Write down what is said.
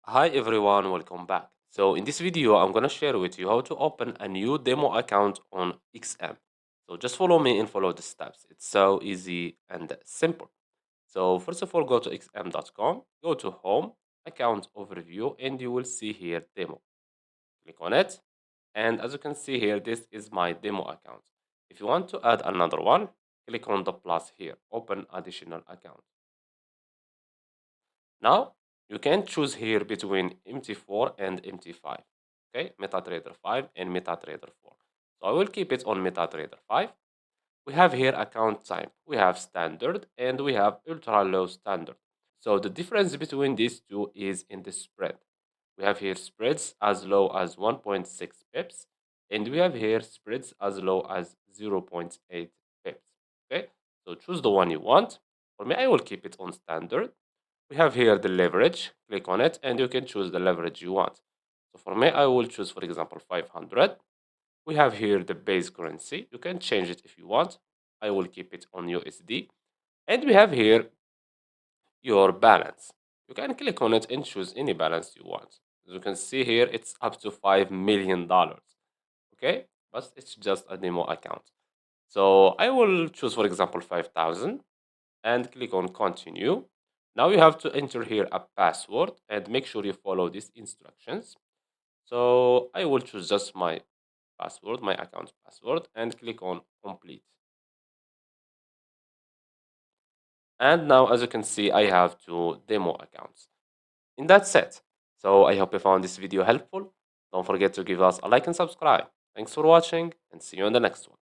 Hi everyone, welcome back. So in this video, I'm gonna share with you how to open a new demo account on XM. So just follow me and follow the steps. It's so easy and simple. So first of all, go to xm.com, go to Home, Account Overview, and you will see here Demo. Click on it. And as you can see here, this is my demo account. If you want to add another one, click on the plus here, Open Additional Account. Now, you can choose here between MT4 and MT5. Okay, MetaTrader 5 and MetaTrader 4. So I will keep it on MetaTrader 5. We have here account type. We have standard and we have ultra low standard. So the difference between these two is in the spread. We have here spreads as low as 1.6 pips and we have here spreads as low as 0.8 pips. Okay, so choose the one you want. For me, I will keep it on standard. We have here the leverage. Click on it and you can choose the leverage you want. So for me, I will choose, for example, 500. We have here the base currency. You can change it if you want. I will keep it on USD. And we have here your balance. You can click on it and choose any balance you want. As you can see here, it's up to $5 million. Okay, but it's just a demo account. So I will choose, for example, 5,000 and click on continue. Now you have to enter here a password and make sure you follow these instructions. So I will choose just my password, my account password, and click on complete. And now, as you can see, I have two demo accounts. And that's it. So I hope you found this video helpful. Don't forget to give us a like and subscribe. Thanks for watching and see you in the next one.